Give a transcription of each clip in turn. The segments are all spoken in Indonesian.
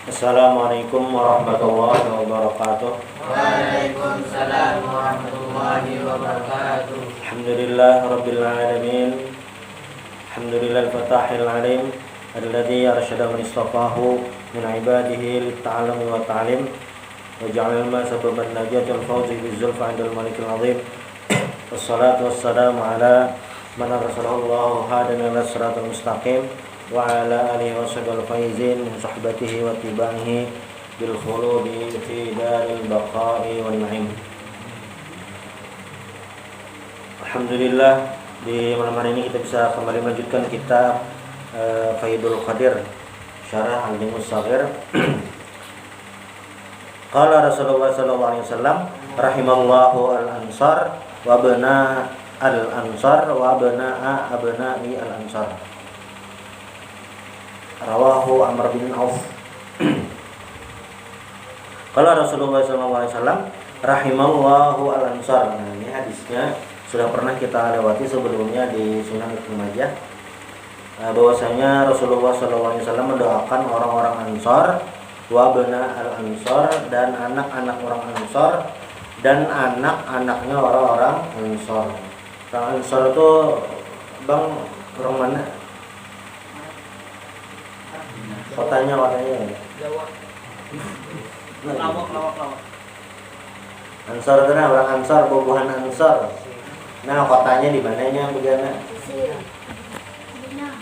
Assalamualaikum warahmatullahi wabarakatuh. Waalaikumsalam warahmatullahi wabarakatuh. Alhamdulillah rabbil alamin. Alhamdulillah al-fatahil alim alladzi arsyada man istafahu min ibadihi lit-ta'allum wa ta'lim wa ja'ala ma sababan najati al-fawzi biz-zulfa 'inda al-malikil 'azim. Wassalatu wassalamu ala man arsalallahu hadana ila siratal mustaqim wa ala alihi wa sahbihi al-faizin min sahbatihi wa tiba'ihi bil khuludi fi daril baqa'i wan na'im. Alhamdulillah, di malam hari ini kita bisa kembali melanjutkan kitab Faidul Qadir Syarah Al-Jami' Shaghir. Qala Rasulullah sallallahu alaihi wasallam, rahimallahu al-ansar wa bana al-ansar wa bana'a abna'i al-ansar. Rawahu Amr bin Auf. Qala Rasulullah sallallahu alaihi wasallam, rahimallahu al-ansar. Nah, ini hadisnya sudah pernah kita lewati sebelumnya di Sunan Ibnu Majah, bahwasanya Rasulullah SAW mendoakan orang-orang Ansar, wabna al-Ansar, dan anak-anak orang Ansar, dan anak-anaknya orang-orang Ansar. Orang Ansar itu bang orang mana? Kotanya Jawa. Lawak. Ansar itu nah, orang Ansar, bobohan Ansar. Nah, kotanya di mananya begana?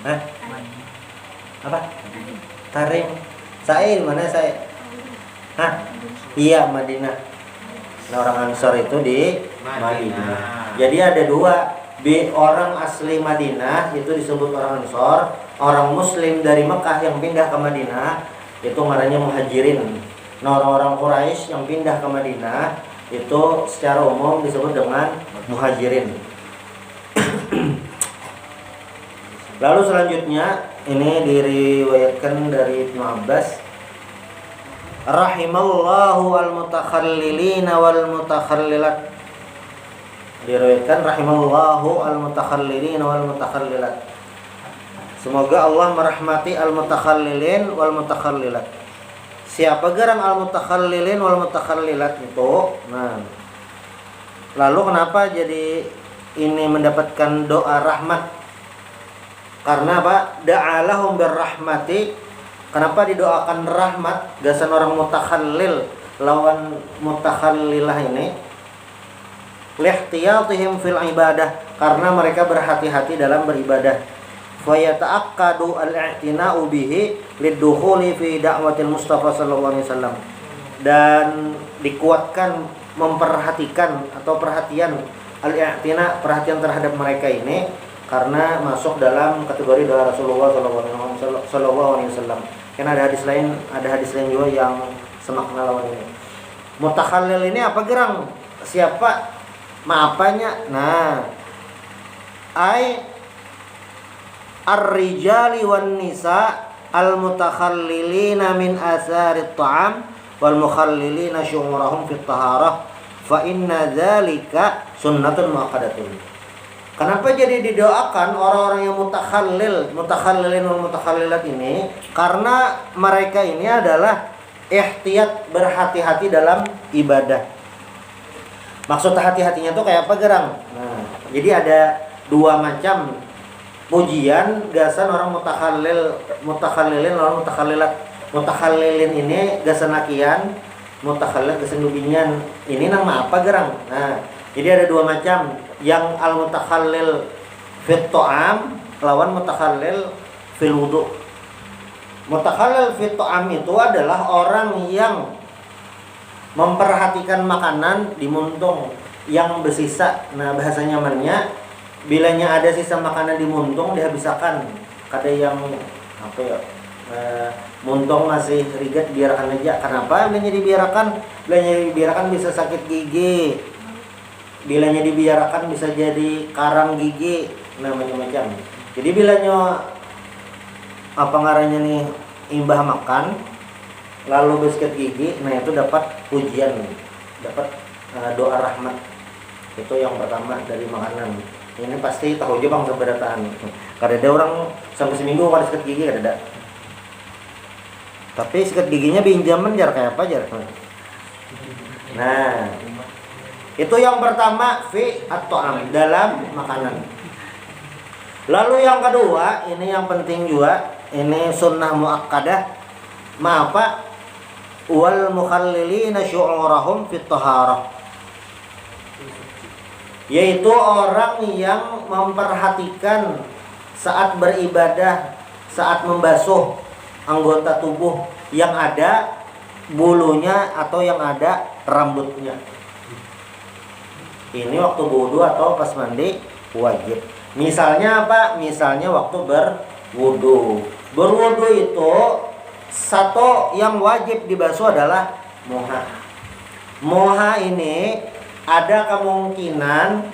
Hah? Apa? Tarim. Saya di mana saya? Hah? Iya, Madinah. Nah, orang Ansar itu di Madinah. Jadi ada dua. Orang asli Madinah itu disebut orang Ansar. Orang Muslim dari Mekah yang pindah ke Madinah itu namanya Muhajirin. Nah, orang-orang Quraisy yang pindah ke Madinah itu secara umum disebut dengan Muhajirin. Lalu selanjutnya ini diriwayatkan dari Ibnu Abbas, rahimallahu al-mutakhallilina wal mutakhallilat. Diriwayatkan rahimallahu al-mutakhallilina wal mutakhallilat. Semoga Allah merahmati al-mutakhallilin wal mutakhallilat. Siapa geran al-mutakhallilin wal mutakhallilat itu? Nah, lalu kenapa jadi ini mendapatkan doa rahmat? Karena apa? Da'alahum birrahmati. Kenapa didoakan rahmat? Gasan orang mutakhallil lawan mutakhallilah ini, lihtiyatihim fil ibadah, karena mereka berhati-hati dalam beribadah. Fa yata'aqqadu al-i'tina'u bihi lidukhuli fi da'watil Mustafa sallallahu alaihi wasallam. Dan dikuatkan memperhatikan atau perhatian al-i'tina, perhatian terhadap mereka ini karena masuk dalam kategori doa Rasulullah sallallahu alaihi wasallam. Karena ada hadis lain juga yang semakna lawan ini. Mutakhallil ini apa gerang? Siapa? Maapanya? Nah, ai ar-rijali wan nisa al-mutakhallilina min atharit ta'am wal mukhallilina syu'urahum fit taharah fa inna dzalika sunnatun muakkadatun. Kenapa jadi didoakan orang-orang yang mutakhallilin wal mutakhallilat ini? Karena mereka ini adalah ihtiyat, berhati-hati dalam ibadah. Maksud hati-hatinya tuh kayak apa gerang? Nah, jadi ada dua macam pujian gasan orang mutakhallilin lawan mutakhallilat. Mutakhallilin ini gasan lakian, mutakhallilat gasan lubinyan. Ini nama apa gerang? Nah, jadi ada dua macam, yang al-mutakhallil fit ta'am lawan mutakhallil fil wudu. Mutakhallil fit ta'am itu adalah orang yang memperhatikan makanan di muntung yang bersisa. Nah, bahasa nyamannya, bilanya ada sisa makanan di muntung dihabiskan. Kada yang apa ya? Muntung masih rigat biarkan aja. Kenapa bilanya dibiarkan? Bilanya dibiarkan bisa sakit gigi. Bilanya dibiarkan bisa jadi karang gigi, namanya macam. Jadi bilanya apa ngarannya nih imbah makan lalu biskuit gigi, nah itu dapat pujian, dapat doa rahmat. Itu yang pertama dari makanan. Ini pasti tahu aja bang seberataan. Kada ada orang sampai seminggu kada sikat gigi, kada ada. Tapi sikat giginya pinjaman jar kayak apa jar? Nah, itu yang pertama fi at-ta'am, dalam makanan. Lalu yang kedua, ini yang penting juga, ini sunnah muakkadah. Apa? Wal mukhallilina syu'urahum fit taharah. Yaitu orang yang memperhatikan saat beribadah, saat membasuh anggota tubuh yang ada bulunya atau yang ada rambutnya. Ini waktu wudu atau pas mandi wajib. Misalnya apa? Misalnya waktu berwudu. Berwudu itu satu yang wajib dibasuh adalah moha. Moha ini ada kemungkinan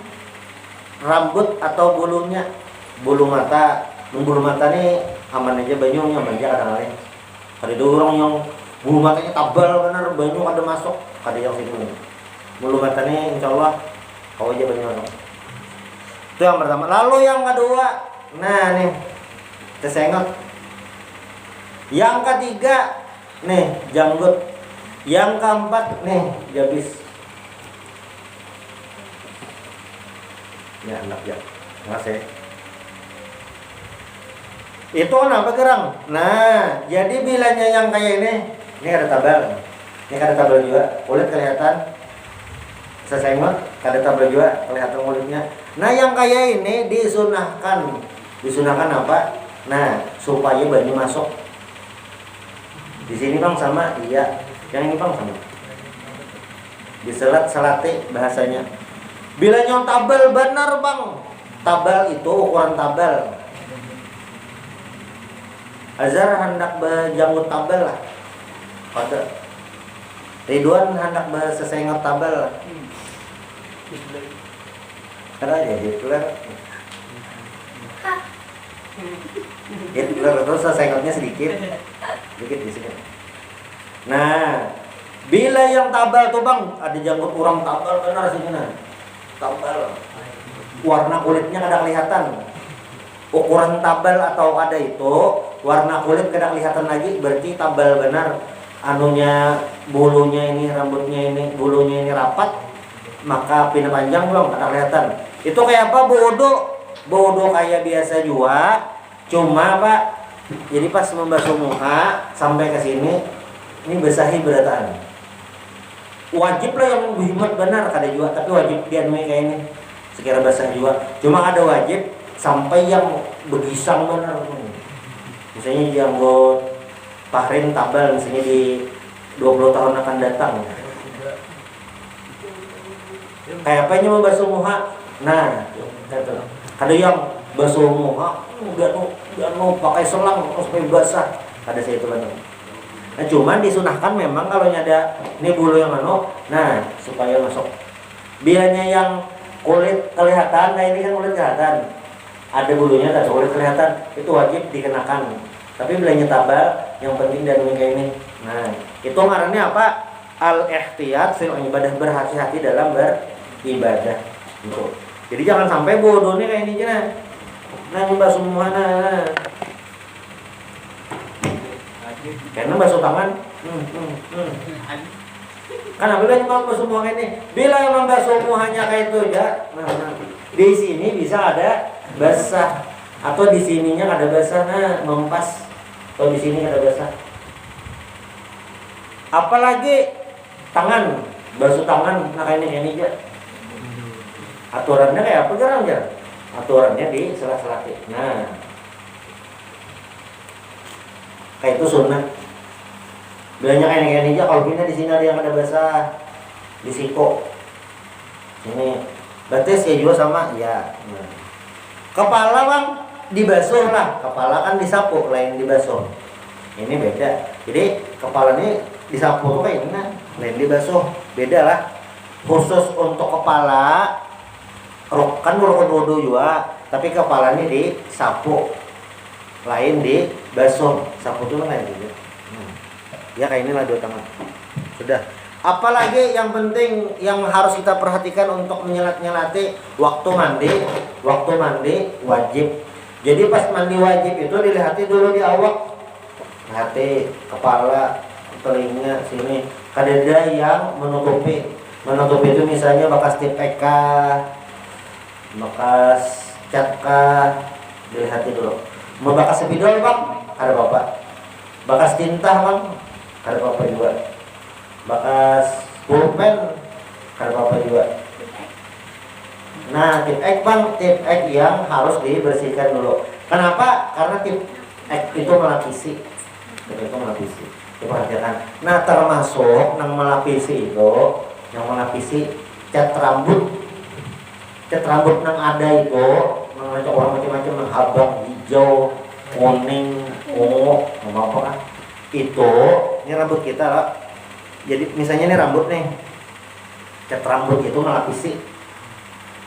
rambut atau bulunya. Bulu mata nih aman aja banyu yang banyak kadang-kadang. Kada dorong yang bulu matanya tabal bener banyu ada masuk, kada yang situ. Bulu matanya insyaallah kau aja banyak orang. Itu yang pertama. Lalu yang kedua, nah nih, kesengot. Yang ketiga, nih janggut. Yang keempat, nih jabis. Ya enak ya, makasih. Itu kenapa gerang? Nah, jadi bilanya yang kayak ini ada tabel. Ini ada tabel juga, kulit kelihatan. Sesengot, kada tabel juga kelihatan kulitnya. Nah, yang kayak ini disunahkan. Disunahkan apa? Nah, supaya banyu masuk. Di sini Bang sama, iya. Yang ini Bang sama. Diselat-selati bahasanya. Bila yang tabel benar Bang. Tabel itu ukuran tabel. Azhar hendak berjanggut tabel lah. Pada Ridwan hendak bersesengot tabel lah. Karena ya Hitler terus sesengotnya sedikit di sini. Nah, bila yang tabel tuh Bang, ada janggut orang tabel benar sini nah. Tabel. Warna kulitnya kada kelihatan. Ukuran tabel atau ada itu, warna kulit kada kelihatan lagi, berarti tabel benar. Anunya bulunya ini, rambutnya ini, bulunya ini rapat, maka pindah panjang belum kada kelihatan. Itu kayak apa? Bodo kayak biasa juga, cuma Pak, jadi pas membasuh muka sampai ke sini, ini basahi berataan. Wajib lah yang berhimmat benar kada juga, tapi wajib dia kayak ini, sekira basah juga. Cuma ada wajib sampai yang begisang benar. Misalnya janggut Fahrin tabel, misalnya di 20 tahun akan datang. Kayak apanya membasuh muka? Nah, ada yang basuh muka, udah pakai selang supaya basah. Ada saya itu benar. Nah, cuman disunahkan memang kalau ada ini bulu yang nah supaya masuk. Biarnya yang kulit kelihatan, nah ini kan kulit kelihatan. Ada bulunya, ada kulit kelihatan, itu wajib dikenakan. Tapi bilanya tabel, yang penting dan kayak ini. Nah, itu ngarannya apa? Al-ihtiyat fil ibadah, berhati-hati dalam beribadah. Gitu. Jadi jangan sampai bodohnya kayak ini aja. Nah, membasuh mana? Karena basuh tangan. Kan apabila cuma basuh muka ini, bila yang membasuh muhanya kayak itu ya, nah, di sini bisa ada basah atau di sininya ada basah, nah mempas, atau di sini ada basah. Apalagi tangan, basuh tangan, nah kayak ini aja. Aturannya kayak apa jarang ya? Aturannya di sela-selati. Nah, kayak itu sunnah. Bilanya kayak ini aja. Kalau pindah di sini ada yang ada basah, di siku. Ini batis ya juga sama, ya. Nah. Kepala Bang dibasuh lah. Kepala kan disapu, lain dibasuh. Ini beda. Jadi kepala ini disapu tuh kayak ini, lain dibasuh. Beda lah. Khusus untuk kepala, kan rukun wudu juga, tapi kepala ini disapu, lain dibasuh. Sapu itu lain juga. Ya kayak inilah dua tangan. Sudah. Apalagi yang penting yang harus kita perhatikan untuk menyelat-nyelati waktu mandi. Waktu mandi wajib. Jadi pas mandi wajib itu dilihati dulu di awak. hati, kepala, telinga, sini. Kadeda yang menutupi itu misalnya bekas tip EK, bekas cat K, dilihat dulu. Mau bekas spidol bang, ada bapak. Bekas tinta bang, ada bapak juga. Bekas pulpen, ada bapak juga. Nah, tip ek bang, tip ek yang harus dibersihkan dulu. Kenapa? Karena tip ek itu melapisi. Itu melapisi. Diperhatikan. Nah, termasuk yang melapisi itu, yang melapisi cat rambut. Cat rambut yang ada itu, yang orang macam-macam, yang abang, hijau, kuning, ungu, apa kan? Itu, ini rambut kita lah. Jadi misalnya ini rambut nih, cat rambut itu melapisi.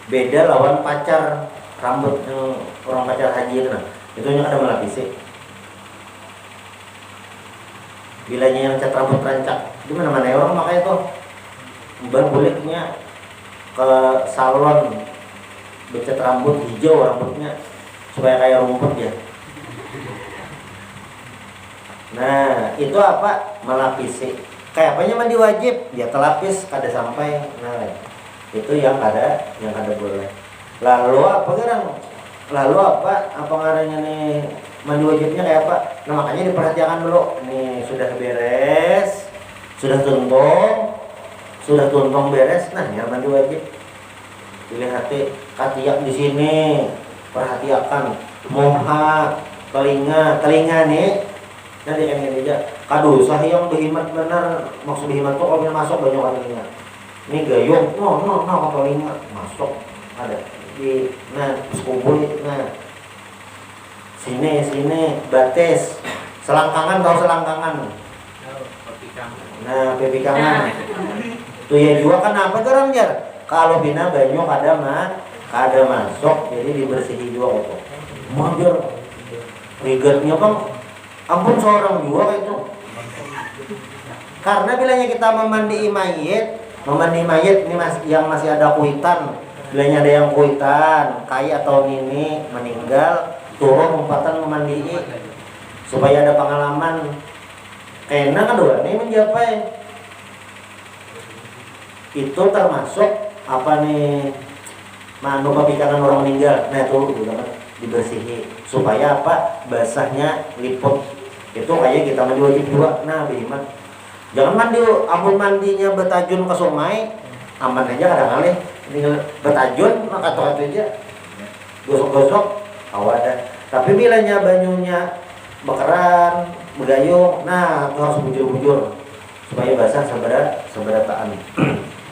Beda lawan pacar rambut orang pacar haji itu, nah itu yang ada melapisi. Bilanya yang cat rambut rancak, di mana-mana orang makanya tuh bolehnya ke salon becat rambut hijau rambutnya supaya kayak rumput ya. Nah itu apa? Melapisi. Kayak apanya mandi wajib, dia telapis kada sampai. Nah itu yang ada boleh. Lalu apa gerang? Lalu apa ngarannya nih mandi wajibnya kayak apa? Nah makanya diperhatikan dulu. Nih sudah beres, sudah tuntong beres. Nah yang mandi wajib dilihat katiak di sini, perhatikan moha telinga nih. Nah dia yang aja. Kado yang berhimat benar, maksud berhimat tuh kalau masuk banyak telinga. Ini gayung, no telinga masuk ada di sekubul, sini bates, selangkangan tahu selangkangan. Nah pipi kangen. Tuh ya juga kan apa gerang jar? Kalau bina banyak ada masuk, jadi dibersihi juga itu. Mager, rigetnya bang, ampun seorang juga itu. Karena bilanya kita memandi mayit ini yang masih ada kuitan, bilanya ada yang kuitan, kai atau nini meninggal, turun umpatan memandii supaya ada pengalaman. Kena kedua nih menjapai itu termasuk apa nih manu pemikanan orang meninggal. Nah itu juga dibersihi supaya apa basahnya liput. Itu kayak kita mandi wajib juga. Nah biman jangan mandi, amun mandinya betajun ke sungai aman aja kadang kali ini betajun maka atau aja gosok ada. Tapi bilanya banyunya bekeran bergayung, nah itu harus bujur supaya basah seberataan.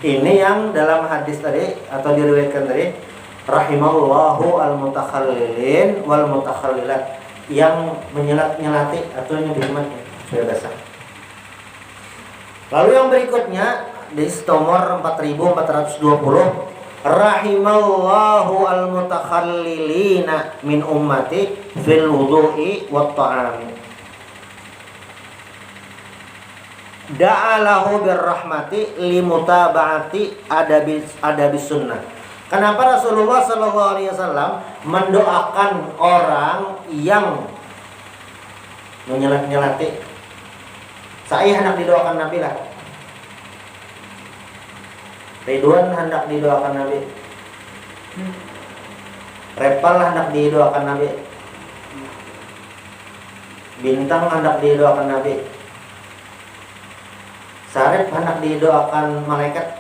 Ini yang dalam hadis tadi atau diriwayatkan tadi, rahimallahu al-mutakhallilin wal mutakhallilat, yang nyelati atau yang berhikmatnya supaya basah. Lalu yang berikutnya di nomor 4420, rahimallahu al-mutakhallilina min ummati fil wudu'i wat ta'ami. Da'alahu birrahmati limutaba'ati adabis sunnah. Kenapa Rasulullah sallallahu alaihi wasallam mendoakan orang yang menyelat-nyelati? Saya hendak didoakan Nabi lah. Ridwan hendak didoakan Nabi. Repal hendak didoakan Nabi. Bintang hendak didoakan Nabi. Sarip hendak didoakan malaikat.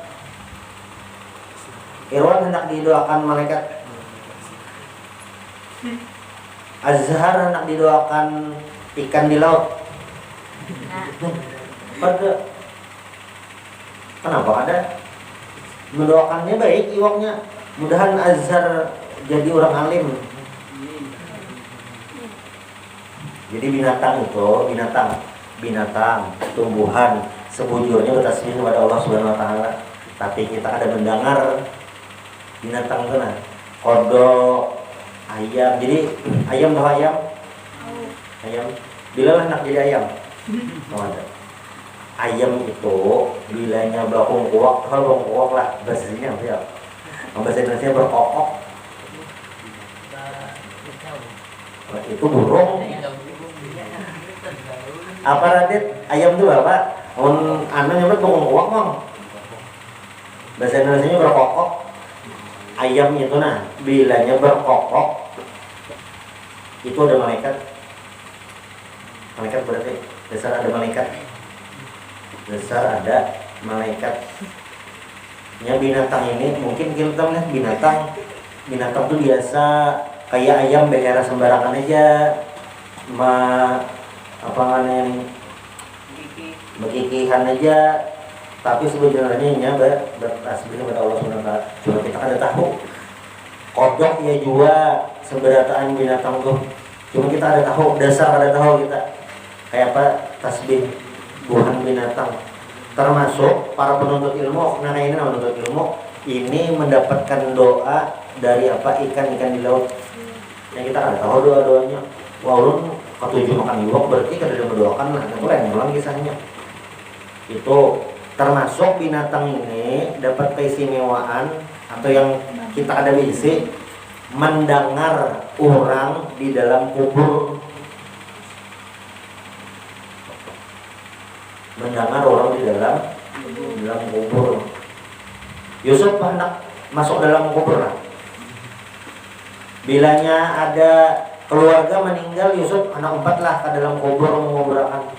Irwan hendak didoakan malaikat. Azhar hendak didoakan ikan di laut. Pada kenapa ada mendoakannya baik iwaknya, mudahan Azhar jadi orang alim. Jadi binatang tumbuhan sebujurnya bertasbih kepada Allah Subhanahu wa taala. Tapi kita ada mendengar binatang itu kodok, ayam. Jadi ayam tahu ayam? Bila hendak jadi ayam. Ayam itu bilanya bakung kuak lah bahasanya apa ya? Bahasa Indonesia berkokok. Itu burung. Apa Radit? Ayam tuh apa? Anu nyebut bongkok mong. Bahasa Indonesianya berkokok. Ayam itu nah, bilanya berkokok, itu ada malaikat. Malaikat berarti dasar ada malaikat. Dasar ada malaikat. Ya binatang ini mungkin kita melihat binatang tuh biasa kayak ayam berkeliaran sembarangan aja, apa namanya ini, begigihan aja. Tapi sebenarnya berasli kepada Allah Subhanahu wa taala. Cuma kita ada tahu. Kodok ya juga seberataan binatang tuh. Cuma kita ada tahu, dasar ada tahu kita. Kayak apa tasbih buhan binatang. Termasuk para penuntut ilmu, nah ini penuntut ilmu ini mendapatkan doa dari apa ikan-ikan di laut. Yang kita ada tahu doa-doanya. Walaupun ketujuh makan iwak berarti kada ada mendoakan lah. Itu lain ulang kisahnya. Itu termasuk binatang ini dapat keistimewaan atau yang kita ada bisi mendengar orang di dalam kubur, mendengar orang di dalam kubur. Yusuf hendak masuk dalam kubur lah. Bilanya ada keluarga meninggal, Yusuf anak 4 lah ke dalam kubur menguburkan.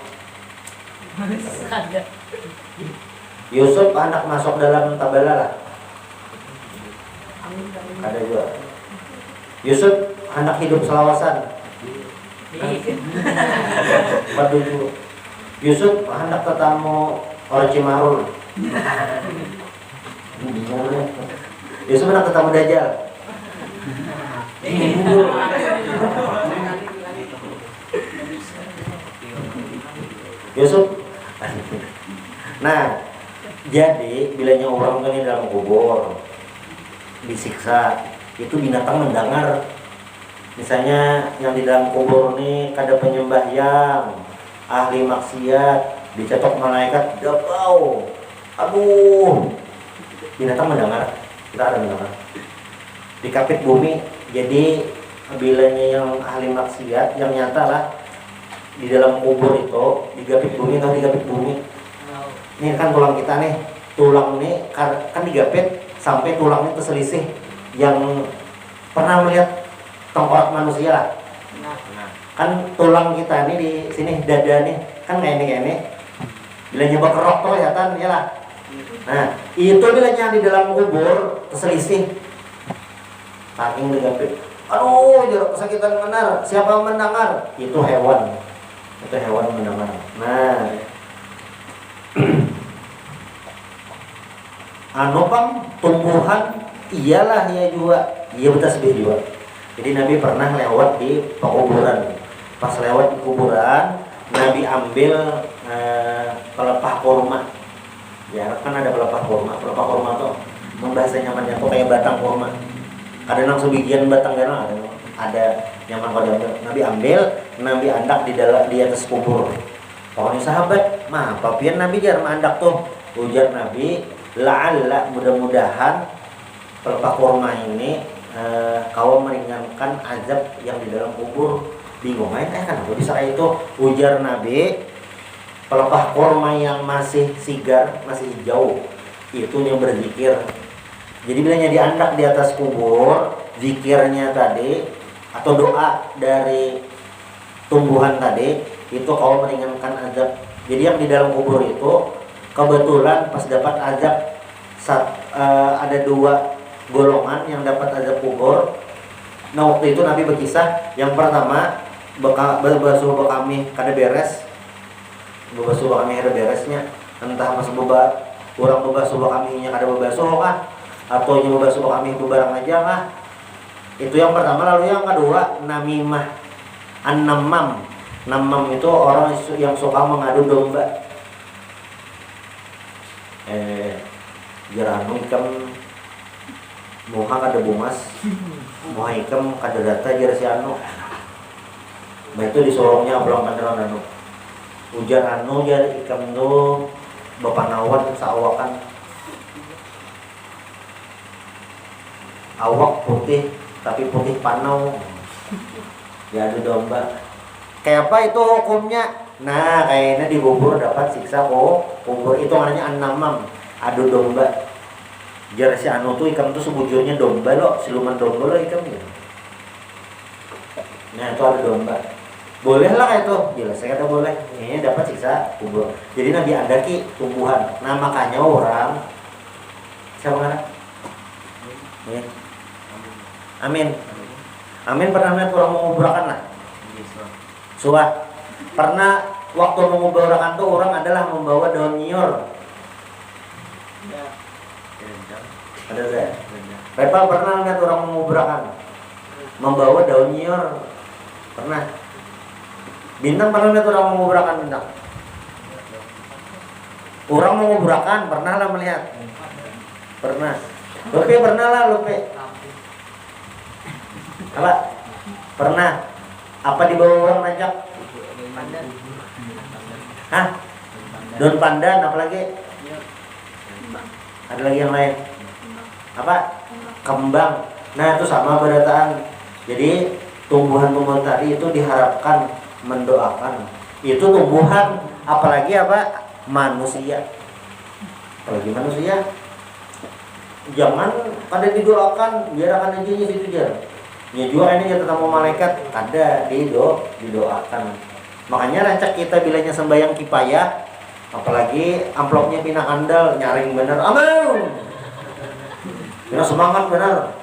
Yusuf anak masuk dalam tabala lah. Ada juga. Yusuf anak hidup selawasan. Waduh. Yusuf anak tetamu orang Cimarul. Yusuf anak tetamu Dajjal. Yusuf. Nah, jadi bilanya orang kan di dalam kubur disiksa, itu binatang mendengar. Misalnya yang di dalam kubur nih kada penyembah yang ahli maksiat, dicetok malaikat dabau. Aduh. Binatang mendengar, kita ada mendengar. Dikapit bumi, jadi bilanya yang ahli maksiat yang nyata lah di dalam kubur itu digapit bumi atau digapit bumi. Ini kan tulang kita nih, tulang nih kan digapit sampai tulangnya terselisih. Yang pernah melihat tengkorak manusia lah, kan tulang kita nih di sini dada nih kan kayak ini, bila nyoba kerok tuh ya kan ya lah. Nah itu bilanya di dalam kubur terselisih, saking digapit. Aduh jorok kesakitan benar. Siapa mendengar? Itu hewan mendengar. Nah anopang tumbuhan iyalah ya juga, iya bertasbih juga. Jadi Nabi pernah lewat di pekuburan. Pas lewat di kuburan, Nabi ambil pelepah kurma. Ya kan ada pelepah kurma. Pelepah kurma tuh membahasa nyamannya tuh kayak batang kurma. Ada nang sebagian batang garang ada nyaman kalau diambil. Nabi ambil, Nabi andak di atas kubur. Pokoknya sahabat, mah papian Nabi jar mandak tuh. Ujar Nabi, la'alla mudah-mudahan pelepah kurma ini kau meringankan azab yang di dalam kubur. Bingung kan aku bisa kayak itu. Ujar Nabi, pelepah kurma yang masih sigar, masih hijau, itu yang berzikir. Jadi bilanya diandak di atas kubur, zikirnya tadi atau doa dari tumbuhan tadi itu kau meringankan azab. Jadi yang di dalam kubur itu kebetulan pas dapat azab ada 2 golongan yang dapat azab kubur. Nah waktu itu Nabi berkisah, yang pertama berbasuh kami kada beres, berbasuh kami kada beresnya, entah masuk orang berbasuh kami nya kada berbasuh kah, atau yang berbasuh kami bebarang aja kah. Itu yang pertama. Lalu yang kedua namimah, an-namam. Namam itu orang yang suka mengadu domba. Jaranu ikam muha kada bumas, muha ikam kada data jar si anu. Nah itu disorongnya pulang kandaran anu. Ujar anu jar ikam tu bapanawan saawakan. Awak putih tapi putih panau. Ya ada domba. Kayak apa itu hukumnya? Nah, kayaknya di bubur dapat siksa kubur. Itu namanya an-namam, adu domba. Jar si anu tuh ikam tuh sebujurnya domba lo, siluman domba lo ikam ya. Nah, itu adu domba. Boleh lah itu, jelas saya kata boleh. Ini dapat siksa kubur. Jadi Nabi ada ki tumbuhan. Nah, makanya orang siapa mana? Ya. Amin. Amin pernah lihat orang menguburkan lah. Suah. Pernah waktu menguburkan tuh orang adalah membawa daun nyiur. Ada saya. Repal pernah lihat orang menguburkan membawa daun nyiur. Pernah. Bintang pernah lihat orang menguburkan bintang. Orang menguburkan pernah lah melihat. Pernah. Lupe pernah lah lupe. Apa? Pernah. Apa dibawa orang najak? Hah? Daun pandan apalagi? Ada lagi yang lain? Apa? Kembang. Nah itu sama berataan. Jadi tumbuhan-tumbuhan tadi itu diharapkan mendoakan. Itu tumbuhan, apalagi apa? Manusia. Apalagi manusia. Jangan pada didoakan, biar akan aja situ aja. Ya juga ini kita ketemu malaikat, ada didoakan. Makanya rancak kita bilanya sembahyang kipayah, apalagi amplopnya pindah andal, nyaring bener, amin. Pindah semangat bener.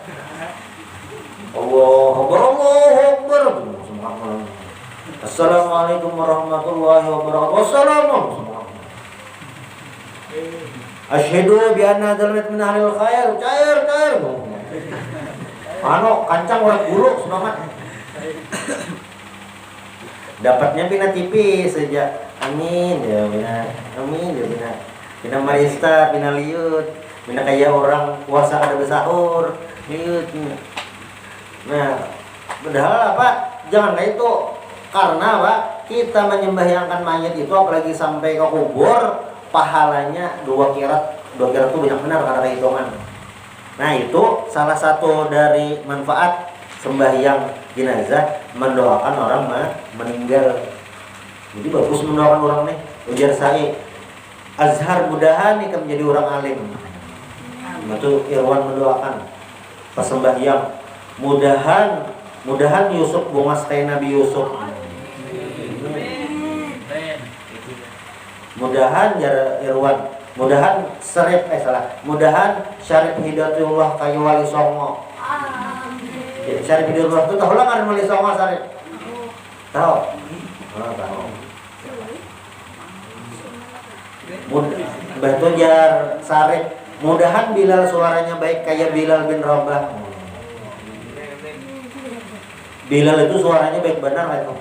Allahu Akbar. Semangat. Assalamualaikum warahmatullahi wabarakatuh. Wassalamualaikum. Asyhadu bi anna dzalmat min ahlil khair. Cair. Ano kancang orang bulu semangat. Dapatnya pina tipis saja. Amin ya pina. Amin ya pina. Pina marista, pina liut. Pina kayak orang puasa kada bersahur. Liut. Nah, padahal apa? Jangan kayak itu. Karena apa? Kita menyembahyangkan mayat itu apalagi sampai ke kubur, pahalanya 2 kirat. 2 kirat itu banyak benar karena hitungan. Nah itu salah satu dari manfaat sembahyang jenazah, mendoakan orang meninggal. Jadi bagus mendoakan orang nih. Ujar saya Azhar mudahan nih menjadi orang alim. Itu Irwan mendoakan pas sembahyang. Mudahan Yusuf bungas kayak Nabi Yusuf. Mudahan Irwan. Mudahan mudahan Syarif Hidayatullah kayu Wali Songo. Syarif Hidayatullah itu tahu lah kan Wali Songo Syarif? Tahu? Oh, tahu. Mbah Tujar Syarif. Mudahan Bilal suaranya baik kayak Bilal bin Rabah. Bilal itu suaranya baik benar itu.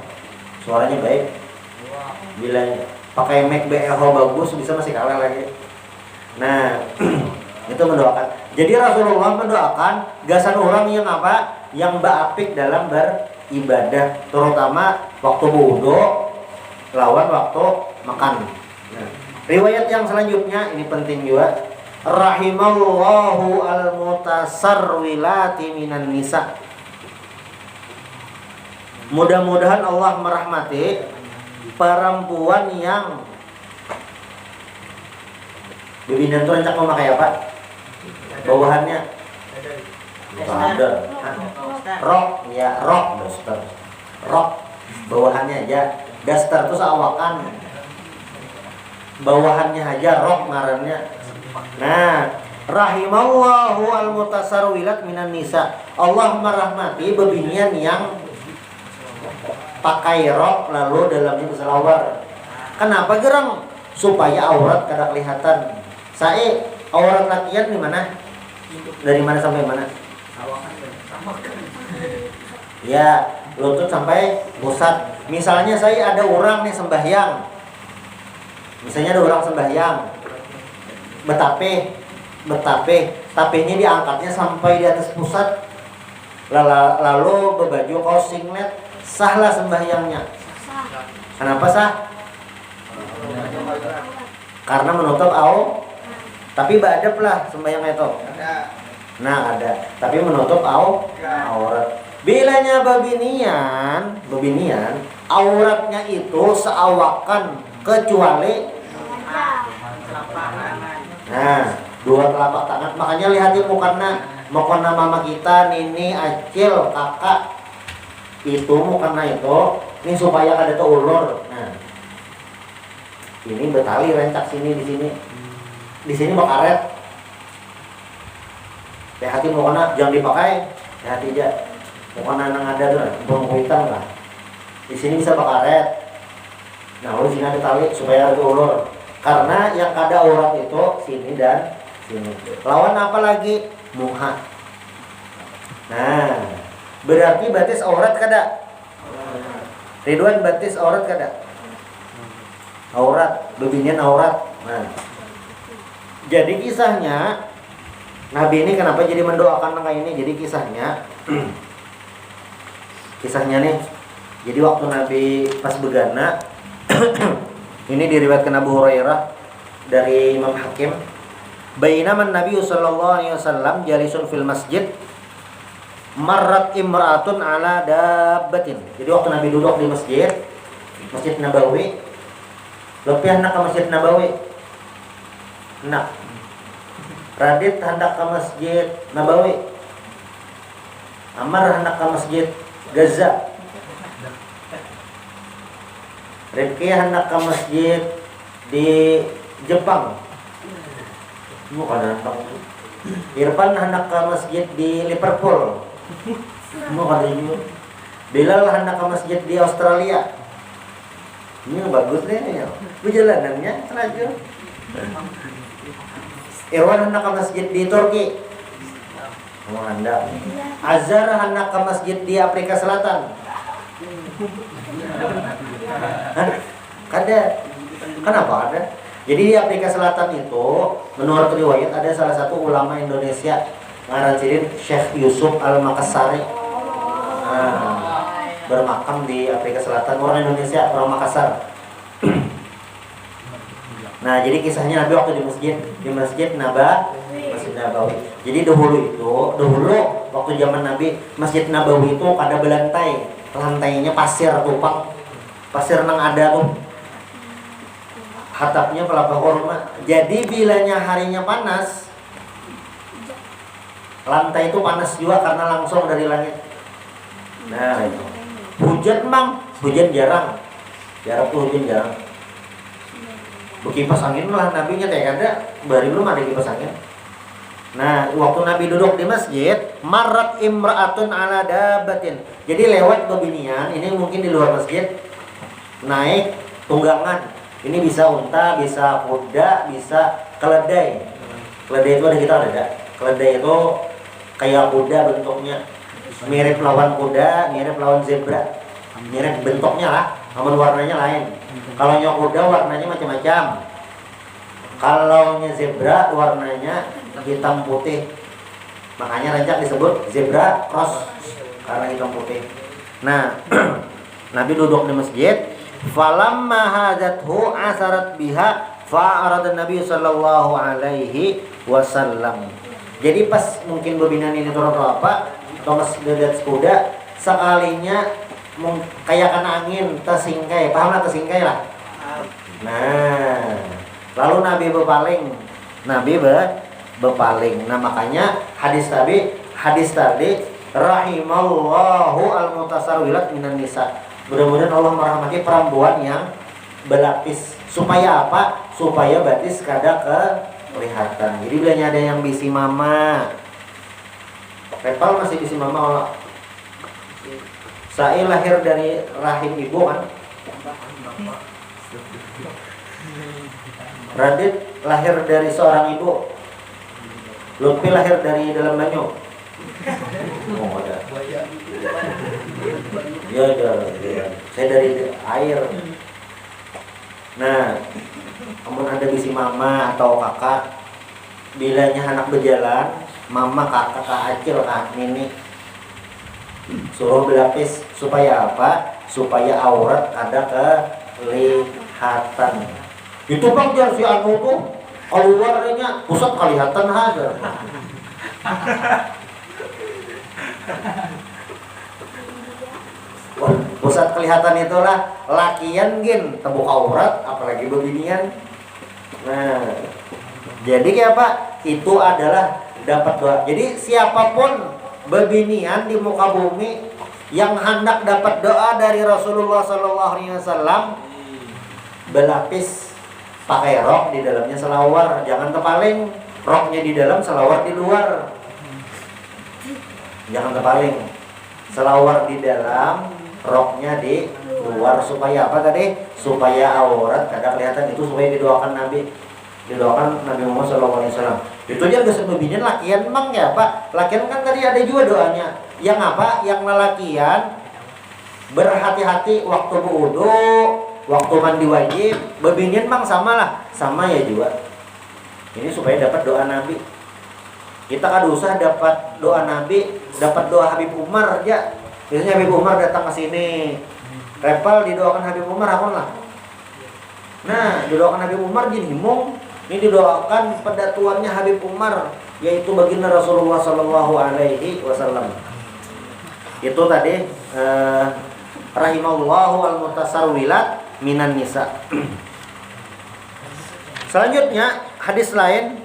Suaranya baik. Bilal pakai mic BLH bagus bisa masih kalah lagi. Nah, itu mendoakan. Jadi Rasulullah mendoakan gasan orang yang apa? Yang baapik dalam beribadah, terutama waktu wudu lawan waktu makan. Nah, riwayat yang selanjutnya ini penting juga. Rahimallahu al-mutasarwilati minan nisa. Mudah-mudahan Allah merahmati perempuan yang Bibindan tuh rencak memakai apa? Bawahannya ada. Rok, ya rok, daster. Rok, bawahannya aja. Daster tuh seawakan. Bawahannya aja rok ngarannya. Nah, rahimallahu al-mutasarwilat minan nisa. Allah merahmati bebinian yang pakai rok lalu dalamnya berselawar. Kenapa gerang? Supaya aurat kada kelihatan. Saya aurat latihan di mana? Dari mana sampai mana? Ya, lutut sampai pusat. Misalnya saya ada orang sembahyang. Misalnya ada orang sembahyang. Tapenya diangkatnya sampai di atas pusat. Lalu berbaju kaos singlet, sahlah sembahyangnya. Kenapa sah? Karena menutup tapi badap lah sembahyang itu. Nah ada, tapi menutup aurat. Bilanya babinian auratnya itu seawakan kecuali nah dua telapak tangan. Makanya lihatin mukana mama kita, nini, acil, kakak itu mukana itu ini supaya kada tuh ulur. Nah ini betali rencak sini di sini bakaret. Hati mukana jangan dipakai, hati aja mukana nang ada tuh bongkong hitam lah. Di sini bisa bakaret. Nah lalu sini ada tali supaya ada ulur. Karena yang kada urat itu sini dan sini. Lawan apa lagi? Muha. Nah, berarti batis aurat kada? Ridwan batis aurat kada? Aurat, bebinian aurat. Nah, jadi kisahnya Nabi ini kenapa jadi mendoakan kayak ini? Jadi kisahnya nih. Jadi waktu Nabi pas begana ini diriwayatkan Abu Hurairah dari Imam Hakim. Bainaman Nabi sallallahu alaihi wasallam jalisun fil masjid marrat imra'atun ala dabbatin. Jadi waktu Nabi duduk di Masjid Nabawi, lebih hendak ke Masjid Nabawi. Nah, Radit hendak ke Masjid Nabawi. Amar hendak ke Masjid Gaza. Rifki hendak ke masjid di Jepang. Bukan hendak. Irfan hendak ke masjid di Liverpool. Bukan juga. Bilal hendak ke masjid di Australia. Ini bagus deh ya. Perjalanannya selaju. Irwan hendak ke masjid di Turki. Oh, hendak. Azhar hendak ke masjid di Afrika Selatan. Kada. Kenapa ada? Jadi di Afrika Selatan itu menurut riwayat ada salah satu ulama Indonesia ngaran Syekh Yusuf Al-Makassari. Bermakam di Afrika Selatan, orang Indonesia, orang Makassar. Nah, jadi kisahnya Nabi waktu di Masjid Nabawi. Jadi dahulu waktu zaman Nabi Masjid Nabawi itu ada belantai. Lantainya pasir tupang. Pasir nang ada tuh. Hatapnya pelapa kurma. Jadi bilanya harinya panas, lantai itu panas juga karena langsung dari langit. Nah, itu. Hujan jarang. Hujan jarang. Kipas angin lah nabinya kayak ada, baru belum ada kipas angin. Nah, waktu Nabi duduk di masjid, marrat imra'atun ala dabatin. Jadi lewat bebinian, ini mungkin di luar masjid, naik tunggangan. Ini bisa unta, bisa kuda, bisa keledai. Keledai itu ada kita ada. Keledai itu kayak kuda bentuknya, mirip lawan kuda, mirip lawan zebra, mirip bentuknya lah, namun warnanya lain. Kalau kuda warnanya macam-macam. Kalau zebra warnanya hitam putih. Makanya rancak disebut zebra cross karena hitam putih. Nah, Nabi duduk di masjid. Falamma hadathu asarat biha fa'arada Nabi sallallahu alaihi wasallam. Jadi pas mungkin bebinan ini turun apa atau dedet kuda sekalinya kayak kena angin tersingkai, paham lah tersingkai lah. Nah, lalu Nabi bepaling. Nah, makanya hadis tadi rahimallahu al-mutasarwilat minan nisa. Mudah-mudahan Allah merahmati perempuan yang berlapis. Supaya apa? Supaya batis kada kelihatan. Jadi bilanya ada yang bisi mama. Repal masih bisi mama. Saya lahir dari rahim ibu kan. Radit lahir dari seorang ibu. Lutfi lahir dari dalam banyu. Oh, ada. Ya. Saya dari air. Nah, namun ada bisi mama atau kakak, bilanya anak berjalan, mama, kakak, acil, nini, suruh berlapis supaya apa? Supaya aurat ada kelihatan. Itu bang biar si anu tuh keluarnya pusat kelihatan aja. Wah, pusat kelihatan itulah lakian gin terbuka aurat apalagi beginian. Nah, jadi kayak apa? Itu adalah dapat doa. Jadi siapapun bebinian di muka bumi yang hendak dapat doa dari Rasulullah SAW, berlapis pakai rok, di dalamnya selawar, jangan terpaling, roknya di dalam, selawar di luar. Jangan terpaling, selawar di dalam, roknya di luar. Supaya apa tadi? Supaya aurat kada kelihatan. Itu supaya didoakan Nabi, didoakan Nabi Muhammad SAW. Itu aja gak sebebinian lakian emang ya Pak. Lakian kan tadi ada juga doanya. Yang apa? Yang lelakian berhati-hati waktu berwudu, waktu mandi wajib. Bebinian emang sama lah, sama ya juga. Ini supaya dapat doa Nabi. Kita kan usah dapat doa Nabi, dapat doa Habib Umar aja. Biasanya Habib Umar datang ke sini, repal didoakan Habib Umar apa lah. Nah, didoakan Habib Umar gini himung. Ini didoakan pedatuannya Habib Umar, yaitu baginda Rasulullah SAW. Itu tadi rahimallahu al-mutasarwilat minan nisa. Selanjutnya hadis lain,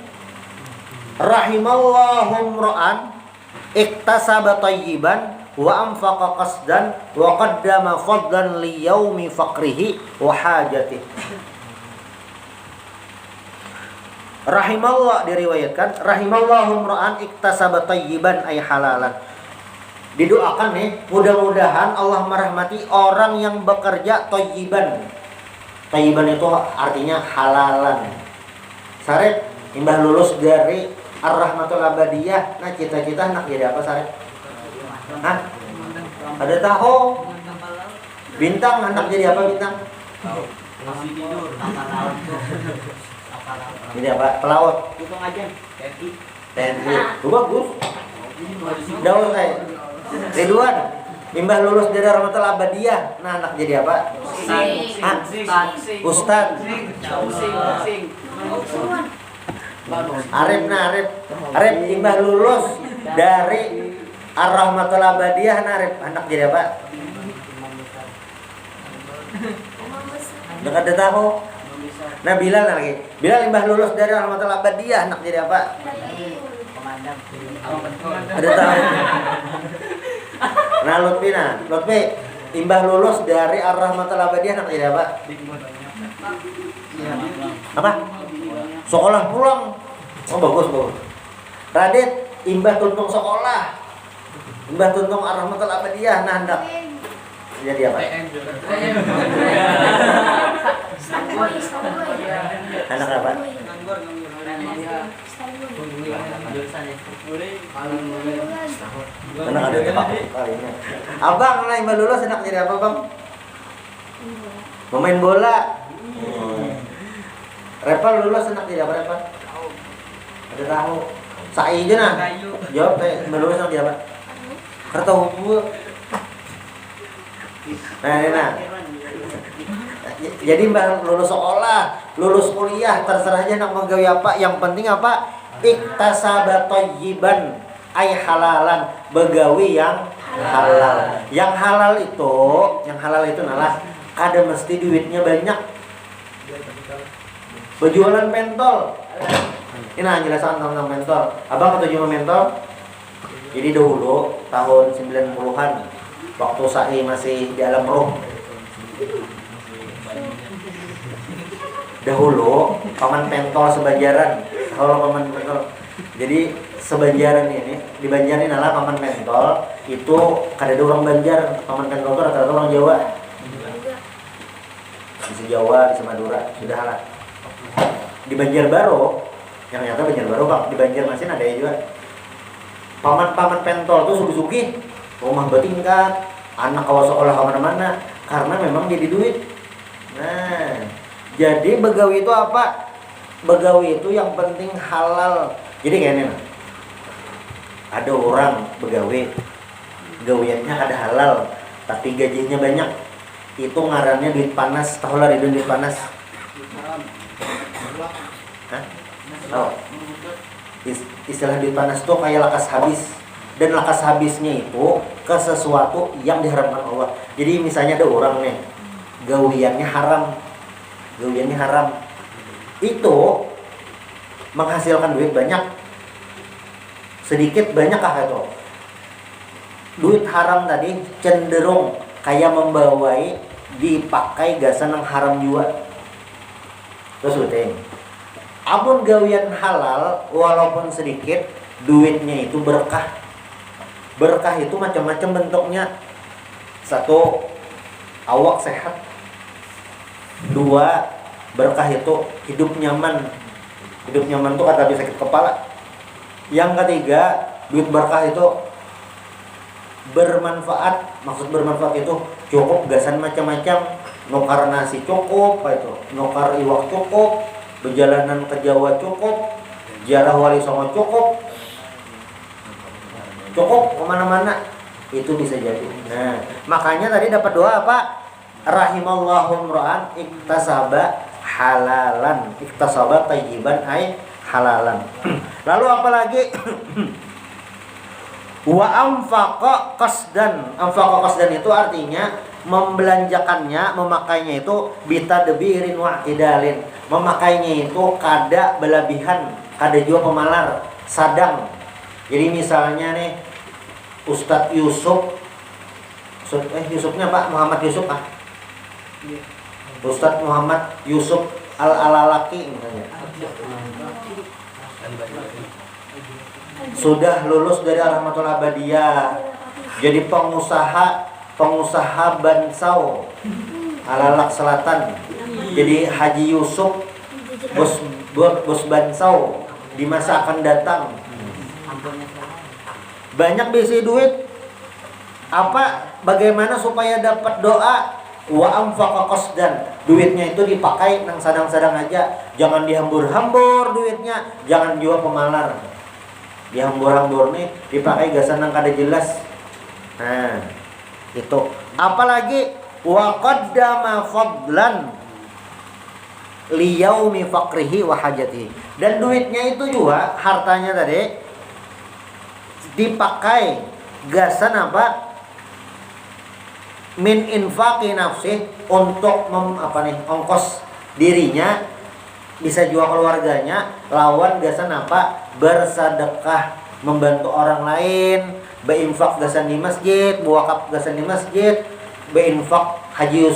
rahimallahu imra'an iktasaba thayyiban wa anfaqa qasdan wa qaddama fadlan li yaumi faqrihi wa hajatihi. Rahimallah diriwayatkan, rahimallahu imra'an iktasaba thayyiban ay halalan. Didoakan nih, mudah-mudahan Allah merahmati orang yang bekerja thayyiban. Thayyiban itu artinya halalan. Sarep imbah lulus dari Ar-Rahmatul Abadiyah. Nah, cita-cita anak jadi apa Sarep? Hah? Ada tahu? Bintang anak jadi apa bintang? Jadi apa? Pelaut. Hitung aja. TNI. Bagus. Daun Ridwan. Imbah lulus dari Rahmatul Abadiyah. Nah, anak jadi apa? Ustaz. Arif. Arif imbah lulus dari Ar-Rahmatul Abadiyah. Nah, Arif anak jadi apa? Dekat ada tahu. Nah, Bilal lagi. Bilal imbah lulus dari Rahmatul Abadiyah, anak jadi apa? Ada tahu. Nah, Lutfi imbah lulus dari Ar-Rahmatul Abadiyah, anak jadi apa? Apa? Sekolah pulang. Oh, bagus. Radit imbah tuntung sekolah. Imbah tuntung Ar-Rahmatul Abadiyah, nah hendak jadi apa? Anak apa? Anak ada tepak kalinya. Abang lah imbah lulus anak jadi apa bang? Pemain bola. Repal lulus anak jadi apa Repal? Ada tahu. Sai aja nah. Jawab teh imbah lulus anak jadi apa? Kartu gua. Nah. Jadi mbak lulus sekolah, lulus kuliah, terserah aja nak menggawe apa. Yang penting apa? Iktasaba thayyiban ay halalan, begawi yang halal. Yang halal itu nalah ada mesti duitnya banyak. Berjualan mentol. Ini jelasan tentang mentol. Abang atau jual mentol? Jadi dahulu tahun 90-an waktu saya masih di alam roh. Dahulu paman pentol sebanjaran. Kalau paman pentol, jadi sebanjaran ini di Banjar ini adalah paman pentol itu kada ada orang Banjar. Paman pentol itu rata-rata orang Jawa. Di Jawa, di Madura sudah lah. Di Banjarbaru, yang nyata Banjarbaru bang, di Banjarmasin ada ya juga. Paman pentol itu sugi-sugi, rumah bertingkat, anak awal sekolah kemana-mana, karena memang jadi duit. Nah, jadi begawi itu apa? Begawi itu yang penting halal. Jadi kayak ini, ada orang begawi, gawiannya ada halal, tapi gajinya banyak. Itu ngarannya duit panas. Tahu lah itu duit panas? Hah? Tahu? Istilah duit panas tuh kayak lakas habis. dan lakas habisnya itu ke sesuatu yang diharamkan Allah. Jadi misalnya ada orang nih gawiannya haram, itu menghasilkan duit banyak, sedikit banyak kah itu? Duit haram tadi cenderung kayak membawai dipakai gasan yang haram juga. Terus udah, amun gawian halal walaupun sedikit, duitnya itu berkah. Berkah itu macam-macam bentuknya. Satu, awak sehat. Dua, berkah itu hidup nyaman. Hidup nyaman itu kata bisa sakit kepala. Yang ketiga, duit berkah itu bermanfaat. Maksud bermanfaat itu cukup gasan macam-macam. Nukar nasi cukup, itu nukar iwak cukup, perjalanan ke Jawa cukup, ziarah wali songo cukup kemana-mana, itu bisa jadi. Nah, makanya tadi dapat doa apa? Rahimallahu imra'an iktasaba halalan, iktasaba tayyiban ay halalan. Lalu apa lagi? Wa anfaqa qasdan. Anfaqa qasdan itu artinya membelanjakannya, memakainya itu bitadbirin wa idalin. Memakainya itu kada berlebihan, kada juga pemalar, sadang. Jadi misalnya nih Ustadz Yusufnya Pak Muhammad Yusuf ah. Ustadz Muhammad Yusuf Al-Alalaki misalnya. Sudah lulus dari Rahmatul Abadiyah, jadi pengusaha Bansau Alalak Selatan. Jadi Haji Yusuf bos Bansau di masa akan datang. Banyak bisi duit. Bagaimana supaya dapat doa? Wa anfaqa qasdan. Duitnya itu dipakai nang sadang-sadang aja. Jangan dihambur-hambur duitnya, jangan juga pemalar. Dihambur-hambur nih dipakai gasan nang kada jelas. Nah, itu. Apalagi wa qaddama fadlan liyaumi faqrihi wa hajatihi. Dan duitnya itu juga hartanya tadi dipakai gasan apa? Min infaqi nafsih, untuk ongkos dirinya, bisa juga keluarganya, lawan gasan apa? Bersedekah, membantu orang lain, berinfak gasan di masjid, wakaf gasan di masjid, berinfak Haji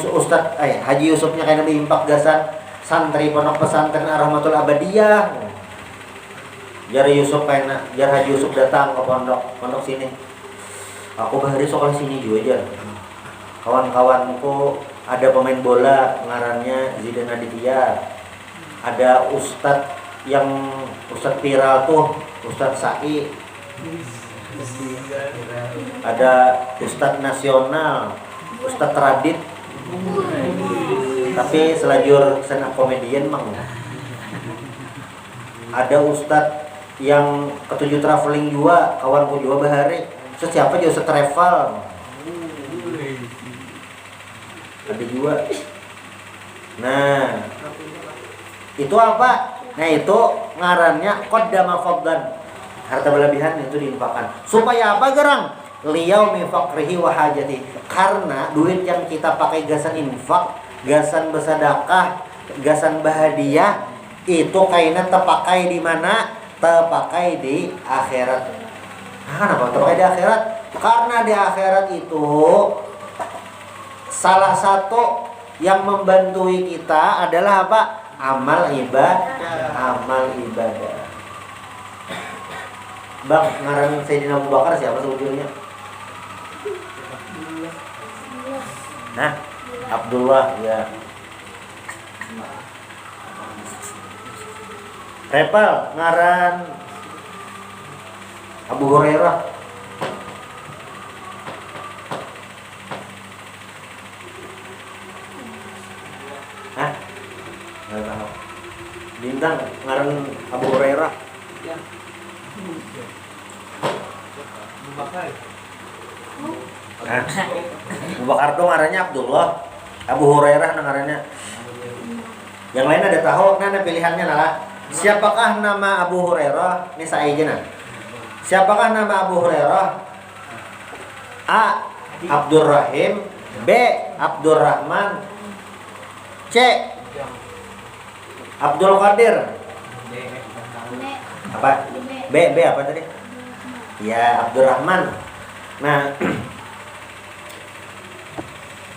Yusufnya kayak berinfak gasan santri pondok pesantren Rahmatul Abadiyah. Jar Haji Yusuf datang ke pondok sini. Aku bahari soal sini juga aja. Kawan-kawanku ada pemain bola ngarannya Zidan Aditya. Ada ustadz viral tuh, Ustadz Sai. Ada ustadz nasional, Ustadz Radit. Tapi selajur stand up comedian mang. Ada ustadz yang ketujuh traveling juga, kawanku juga bahari. Terus siapa juga Ustadz travel. Ada juga. Nah, itu apa? Nah, itu ngarannya qaddama fadlan. Harta berlebihan itu diinfakkan. Supaya apa gerang? Liyaumi faqrihi wa hajati. Karena duit yang kita pakai gasan infak, gasan bersedekah, gasan bahadiah, itu kainnya terpakai di mana? Terpakai di akhirat. Kenapa terpakai di akhirat? Karena di akhirat itu salah satu yang membantu kita adalah apa? Amal ibadah. Bang, ngaran Sayyidina Abu Bakar siapa sebetulnya? Nah, Abdullah ya. Repal ngaran Abu Hurairah. Hah? Nggak tahu. Bintang ngaran Abu Hurairah. Ya. Abu Bakar. Nah, Abu Bakar tuh ngarannya Abdullah. Abu Hurairah ngarannya. Yang lain ada tahu, nah pilihannya adalah siapakah nama Abu Hurairah? Ini saya aja nah. Siapakah nama Abu Hurairah? A. Abdurrahim, B. Abdurrahman, C. Abdul Qadir. Apa? B apa tadi? Ya, Abdurrahman. Nah,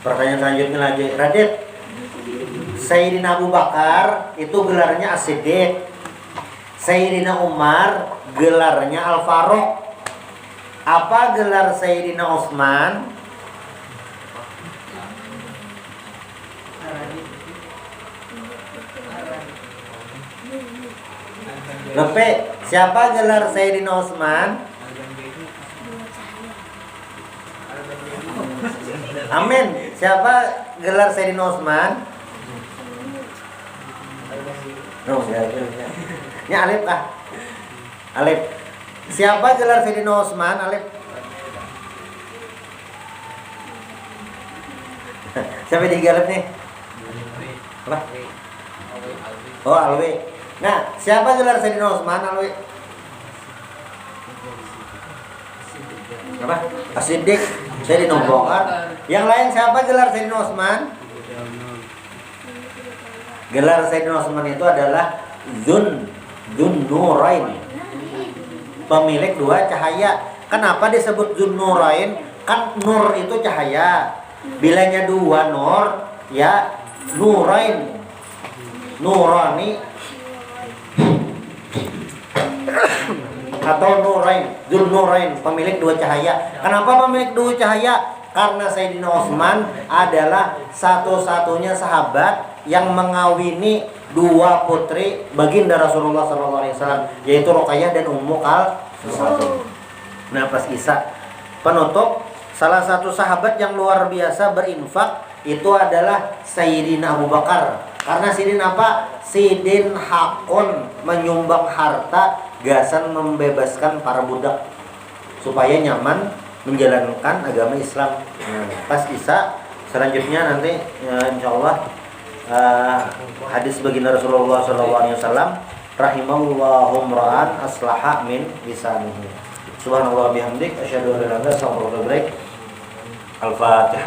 pertanyaan selanjutnya lagi, Radit. Sayyidina Abu Bakar itu gelarnya As-Siddiq. Sayyidina Umar gelarnya Al-Faruq. Apa gelar Sayyidina Utsman? Lepe, siapa gelar Sayyidina Utsman? Amin. Siapa gelar Sayyidina Utsman? Ini Alif ah. Alif. Siapa gelar Sayyidina Utsman? Alif. Siapa di Alif nih? Apa? Oh, Alwi. Nah, siapa gelar Sayyidina Utsman? Alwi. Apa? As-Siddiq. Sayyidina Abu Bakar. Yang lain siapa gelar Sayyidina Utsman? Gelar Sayyidina Utsman itu adalah Dzun Nurain, pemilik dua cahaya. Kenapa disebut Dzun Nurain? Kan nur itu cahaya. Bilanya dua nur, ya Nurain. Nurani atau Nurain, Dzun Nurain, pemilik dua cahaya. Kenapa pemilik dua cahaya? Karena Sayyidina Utsman adalah satu-satunya sahabat yang mengawini dua putri baginda Rasulullah SAW, yaitu Ruqayyah dan Ummu Kalsum. Nah, pas Isa penutup, salah satu sahabat yang luar biasa berinfak itu adalah Sayyidina Abu Bakar. Karena Sidin apa? Sidin hakun, menyumbang harta gasan membebaskan para budak supaya nyaman menjalankan agama Islam. Nah, pas Isa selanjutnya nanti ya, insyaallah hadis baginda Rasulullah SAW, rahimahullahu mra'an aslaha min lisanihi. Subhanallah bihamdik asyhadu an la ilaha illa anta astaghfiruka wa atubu ilaik. Al-Fatihah.